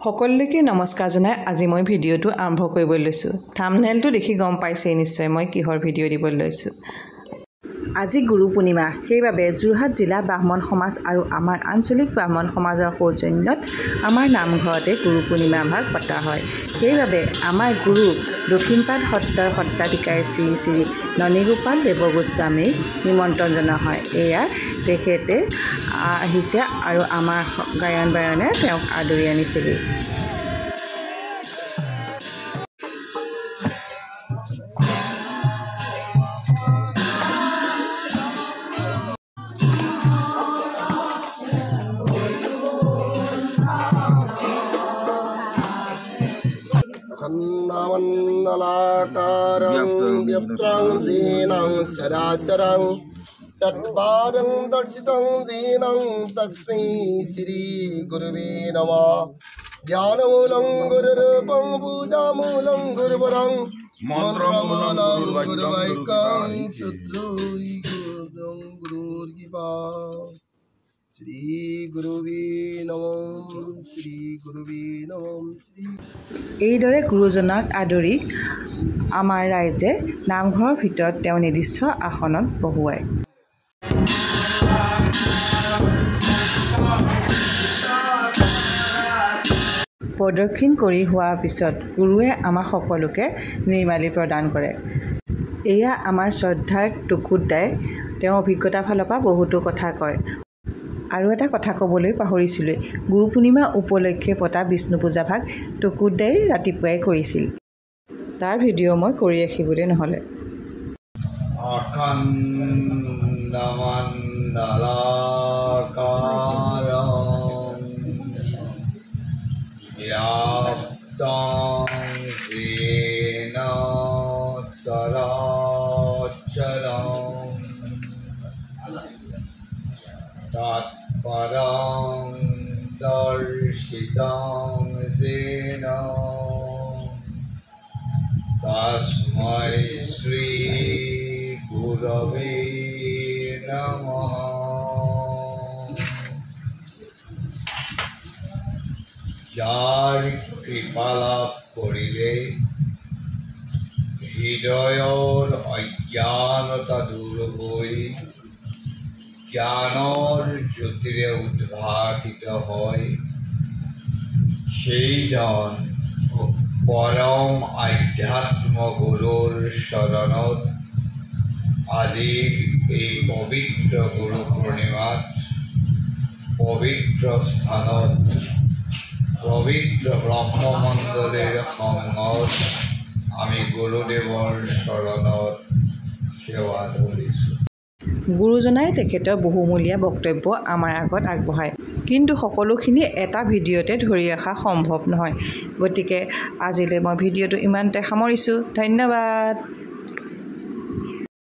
সকলোকে নমস্কাৰ জনাই আজি মই ভিডিওটো আৰম্ভ কৰিব লৈছো। থাম্বনেইলটো দেখি গম পাইছে নিশ্চয় মই কিহৰ ভিডিও দিব লৈছো। আজি গুৰু পূৰ্ণিমা, সেইবাবে যোৰহাট জিলা ব্ৰাহ্মণ সমাজ আৰু আমাৰ আঞ্চলিক ব্ৰাহ্মণ সমাজৰ সৌজন্যত আমাৰ নামঘৰতে গুৰু পূৰ্ণিমা ভাগ পতা হয়। সেইবাবে আমাৰ গুৰু দক্ষিণপাট সত্ৰৰ সত্ৰাধিকাৰী শ্ৰী শ্ৰী ননীগোপাল দেৱগোস্বামীক নিমন্ত্ৰণ জনোৱা হয়। এয়া তেখেতে আহিছে আৰু আমাৰ গায়ন বায়নে তেওঁক আদৰি আনিছিল। खन्नामण्डलाकारं व्यप्तं दीनं सरासरं तत्पादं दर्शितं दीनं तस्मै श्रीगुरुवे नमः। ध्यानमूलं गुरुरूपं पूजामूलं गुरुवरं मन्त्रमूलं गुरुवैकं शत्रुं गुरुर्गिवा। श्री गुरुवे नमः, श्री गुरुवे नमः, श्री। এইদৰে গুৰুজনক আদৰি আমাৰ ৰাইজে নামঘৰৰ ভিতৰত তেওঁ নিৰ্দিষ্ট আসনত বহুৱায়। প্ৰদক্ষিণ কৰি হোৱাৰ পিছত গুৰুৱে আমাক সকলোকে নিৰ্মালি প্ৰদান কৰে। এয়া আমাৰ শ্ৰদ্ধাৰ টুকুদাই তেওঁ অভিজ্ঞতাৰ ফালৰ পৰা বহুতো কথা কয়। আৰু এটা কথা ক'বলৈ পাহৰিছিলোঁ, গুৰু পূৰ্ণিমা উপলক্ষে পতা বিষ্ণু পূজা ভাগ টুকুদাই ৰাতিপুৱাই কৰিছিল। তাৰ ভিডিঅ' মই কৰি ৰাখিবলৈ নহ'লে। तत्परं दर्शितं येन तस्मै श्री गुरवे नमः। যাৰ কৃপা লাভ কৰিলে হৃদয়ৰ অজ্ঞানতা দূৰ হৈ জ্ঞানৰ জ্যোতিৰে উদ্ভাসিত হয়, সেইজন পৰম আধ্যাত্ম গুৰুৰ চৰণত আজিৰ এই পবিত্ৰ গুৰু পূৰ্ণিমাত পবিত্ৰ স্থানত পবিত্ৰ ব্ৰহ্মমণ্ডলীৰ সংগত আমি গুৰুদেৱৰ চৰণত সেৱা ধৰিছোঁ। গুৰুজনাই তেখেতৰ বহুমূলীয়া বক্তব্য আমাৰ আগত আগবঢ়ায়, কিন্তু সকলোখিনি এটা ভিডিঅ'তে ধৰি ৰখা সম্ভৱ নহয়। গতিকে আজিলৈ মই ভিডিঅ'টো ইমানতে সামৰিছোঁ। ধন্যবাদ।